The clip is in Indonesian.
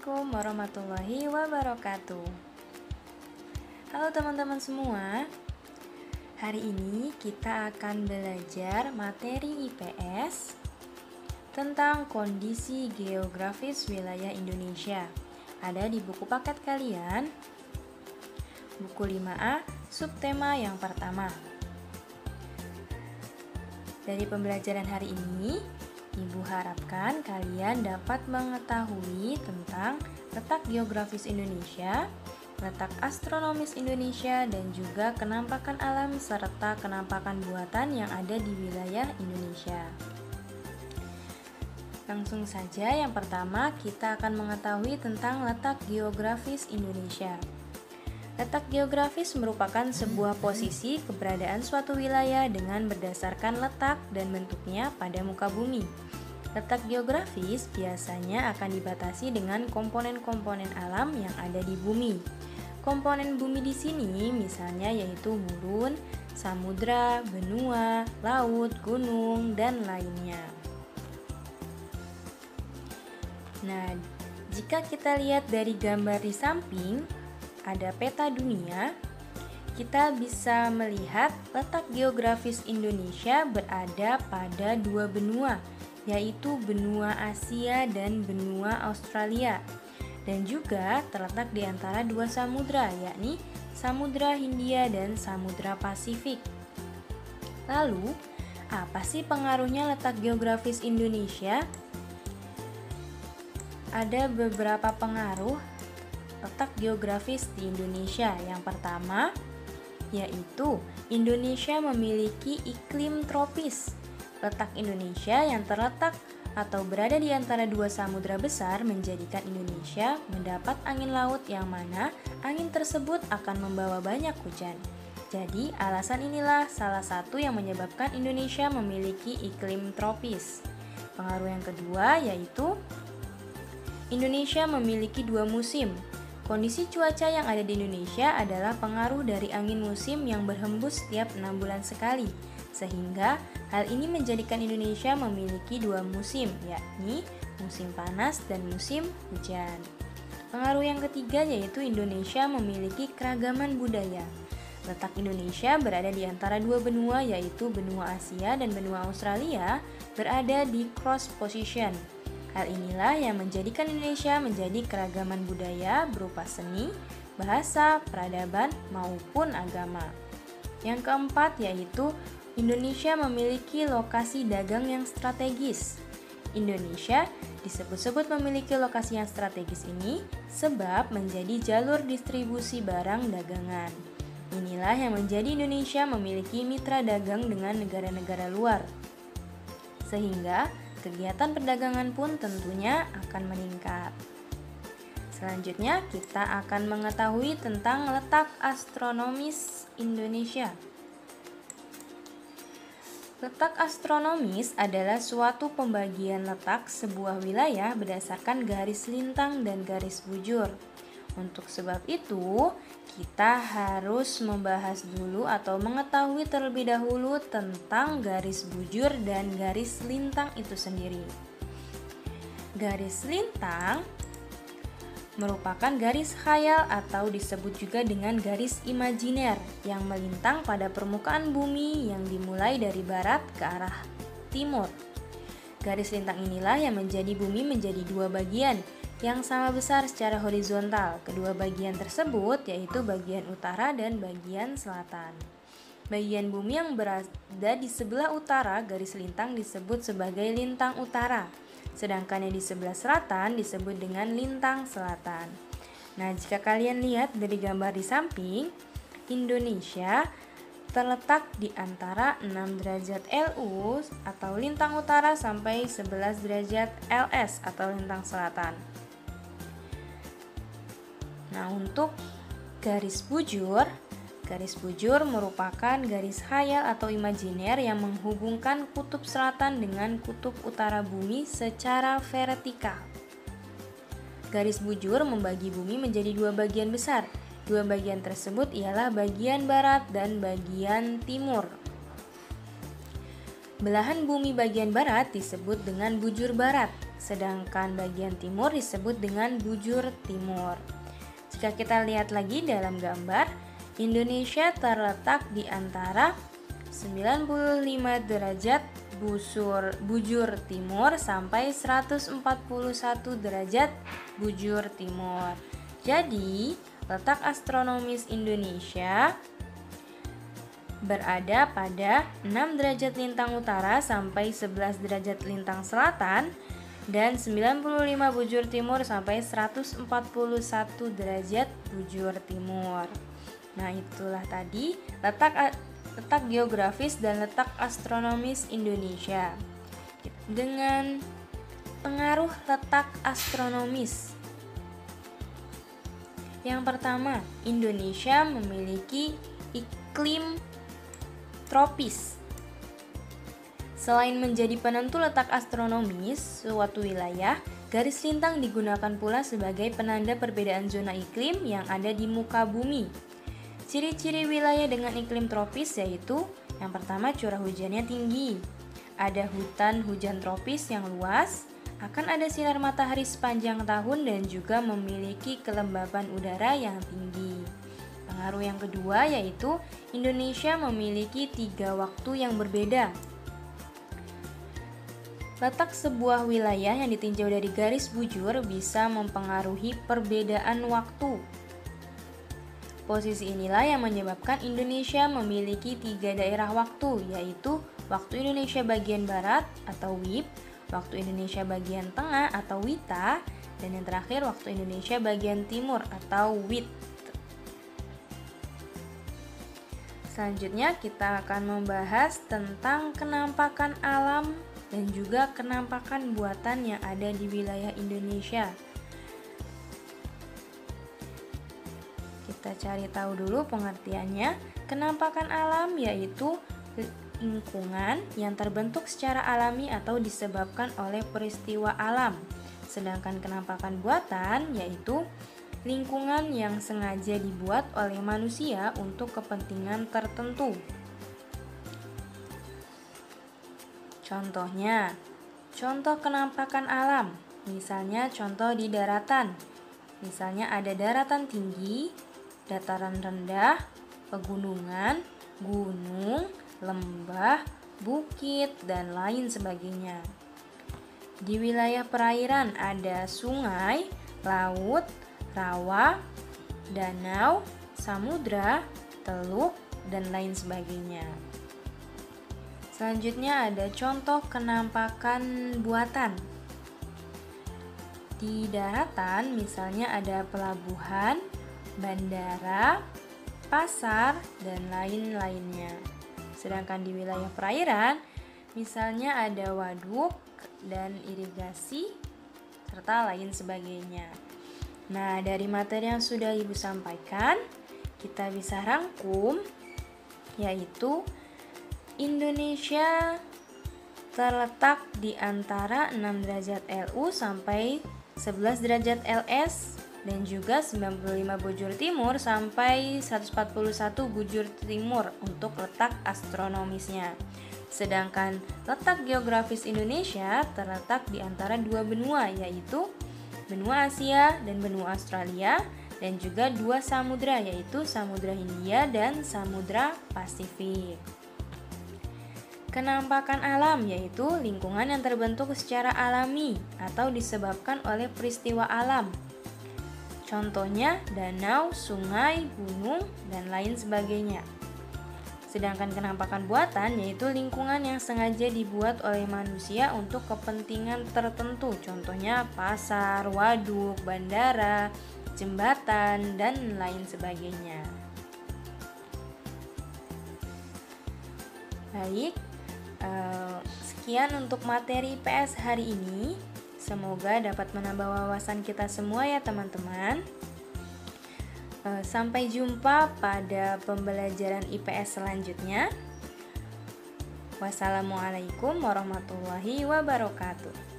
Assalamualaikum warahmatullahi wabarakatuh. Halo teman-teman semua. Hari ini kita akan belajar materi IPS tentang kondisi geografis wilayah Indonesia. Ada di buku paket kalian, buku 5A, subtema yang pertama. Dari pembelajaran hari ini, Ibu harapkan kalian dapat mengetahui tentang letak geografis Indonesia, letak astronomis Indonesia, dan juga kenampakan alam serta kenampakan buatan yang ada di wilayah Indonesia. Langsung saja, yang pertama kita akan mengetahui tentang letak geografis Indonesia. Letak geografis merupakan sebuah posisi keberadaan suatu wilayah dengan berdasarkan letak dan bentuknya pada muka bumi. Letak geografis biasanya akan dibatasi dengan komponen-komponen alam yang ada di bumi. Komponen bumi di sini misalnya yaitu gurun, samudra, benua, laut, gunung, dan lainnya. Nah, jika kita lihat dari gambar di samping, ada peta dunia, kita bisa melihat letak geografis Indonesia berada pada dua benua, yaitu benua Asia dan benua Australia, dan juga terletak di antara dua samudra, yakni Samudra Hindia dan Samudra Pasifik. Lalu, apa sih pengaruhnya letak geografis Indonesia? Ada beberapa pengaruh letak geografis di Indonesia. Yang pertama, yaitu Indonesia memiliki iklim tropis. Letak Indonesia yang terletak atau berada di antara dua samudra besar menjadikan Indonesia mendapat angin laut yang mana angin tersebut akan membawa banyak hujan. Jadi, alasan inilah salah satu yang menyebabkan Indonesia memiliki iklim tropis. Pengaruh yang kedua yaitu Indonesia memiliki dua musim. Kondisi cuaca yang ada di Indonesia adalah pengaruh dari angin musim yang berhembus setiap 6 bulan sekali, sehingga hal ini menjadikan Indonesia memiliki dua musim, yakni musim panas dan musim hujan. Pengaruh yang ketiga yaitu Indonesia memiliki keragaman budaya. Letak Indonesia berada di antara dua benua, yaitu benua Asia dan benua Australia, berada di cross position. Hal inilah yang menjadikan Indonesia menjadi keragaman budaya berupa seni, bahasa, peradaban, maupun agama. Yang keempat yaitu Indonesia memiliki lokasi dagang yang strategis. Indonesia disebut-sebut memiliki lokasi yang strategis ini sebab menjadi jalur distribusi barang dagangan. Inilah yang menjadi Indonesia memiliki mitra dagang dengan negara-negara luar. Sehingga kegiatan perdagangan pun tentunya akan meningkat. Selanjutnya, kita akan mengetahui tentang letak astronomis Indonesia. Letak astronomis adalah suatu pembagian letak sebuah wilayah berdasarkan garis lintang dan garis bujur. Untuk sebab itu, kita harus membahas dulu atau mengetahui terlebih dahulu tentang garis bujur dan garis lintang itu sendiri. Garis lintang merupakan garis khayal atau disebut juga dengan garis imajiner yang melintang pada permukaan bumi yang dimulai dari barat ke arah timur. Garis lintang inilah yang menjadi bumi menjadi dua bagian yang sama besar secara horizontal. Kedua bagian tersebut yaitu bagian utara dan bagian selatan. Bagian bumi yang berada di sebelah utara garis lintang disebut sebagai lintang utara, sedangkan yang di sebelah selatan disebut dengan lintang selatan. Nah, jika kalian lihat dari gambar di samping, Indonesia terletak di antara 6 derajat LU atau lintang utara sampai 11 derajat LS atau lintang selatan. Nah, untuk garis bujur merupakan garis khayal atau imajiner yang menghubungkan kutub selatan dengan kutub utara bumi secara vertikal. Garis bujur membagi bumi menjadi dua bagian besar. Dua bagian tersebut ialah bagian barat dan bagian timur. Belahan bumi bagian barat disebut dengan bujur barat. sedangkan bagian timur disebut dengan bujur timur. Jika kita lihat lagi dalam gambar, Indonesia terletak di antara 95 derajat bujur timur sampai 141 derajat bujur timur. Jadi, letak astronomis Indonesia berada pada 6 derajat lintang utara sampai 11 derajat lintang selatan dan 95 bujur timur sampai 141 derajat bujur timur. Nah, itulah tadi letak geografis dan letak astronomis Indonesia. Dengan pengaruh letak astronomis. Yang pertama, Indonesia memiliki iklim tropis. Selain menjadi penentu letak astronomis suatu wilayah, garis lintang digunakan pula sebagai penanda perbedaan zona iklim yang ada di muka bumi. Ciri-ciri wilayah dengan iklim tropis yaitu yang pertama, curah hujannya tinggi. Ada hutan hujan tropis yang luas, akan ada sinar matahari sepanjang tahun dan juga memiliki kelembaban udara yang tinggi. Pengaruh yang kedua yaitu Indonesia memiliki 3 waktu yang berbeda. Letak sebuah wilayah yang ditinjau dari garis bujur bisa mempengaruhi perbedaan waktu. Posisi inilah yang menyebabkan Indonesia memiliki 3 daerah waktu, yaitu waktu Indonesia bagian barat atau WIB, waktu Indonesia bagian tengah atau WITA, dan yang terakhir waktu Indonesia bagian timur atau WIT. Selanjutnya kita akan membahas tentang kenampakan alam dan juga kenampakan buatan yang ada di wilayah Indonesia. Kita cari tahu dulu pengertiannya. Kenampakan alam yaitu lingkungan yang terbentuk secara alami atau disebabkan oleh peristiwa alam. Sedangkan kenampakan buatan yaitu lingkungan yang sengaja dibuat oleh manusia untuk kepentingan tertentu. Contohnya, contoh kenampakan alam, misalnya contoh di daratan. Misalnya ada daratan tinggi, dataran rendah, pegunungan, gunung, lembah, bukit, dan lain sebagainya. Di wilayah perairan ada sungai, laut, rawa, danau, samudra, teluk, dan lain sebagainya. Selanjutnya ada contoh kenampakan buatan. Di daratan misalnya ada pelabuhan, bandara, pasar, dan lain-lainnya. Sedangkan di wilayah perairan misalnya ada waduk dan irigasi, serta lain sebagainya. Nah, dari materi yang sudah Ibu sampaikan, kita bisa rangkum, yaitu Indonesia terletak di antara 6 derajat LU sampai 11 derajat LS dan juga 95 bujur timur sampai 141 bujur timur untuk letak astronomisnya. Sedangkan letak geografis Indonesia terletak di antara 2 benua, yaitu benua Asia dan benua Australia, dan juga 2 samudra, yaitu Samudra Hindia dan Samudra Pasifik. Kenampakan alam yaitu lingkungan yang terbentuk secara alami atau disebabkan oleh peristiwa alam. Contohnya danau, sungai, gunung, dan lain sebagainya. Sedangkan kenampakan buatan yaitu lingkungan yang sengaja dibuat oleh manusia untuk kepentingan tertentu. Contohnya pasar, waduk, bandara, jembatan, dan lain sebagainya. Baik, sekian untuk materi IPS hari ini. Semoga dapat menambah wawasan kita semua ya teman-teman. Sampai jumpa pada pembelajaran IPS selanjutnya. Wassalamualaikum warahmatullahi wabarakatuh.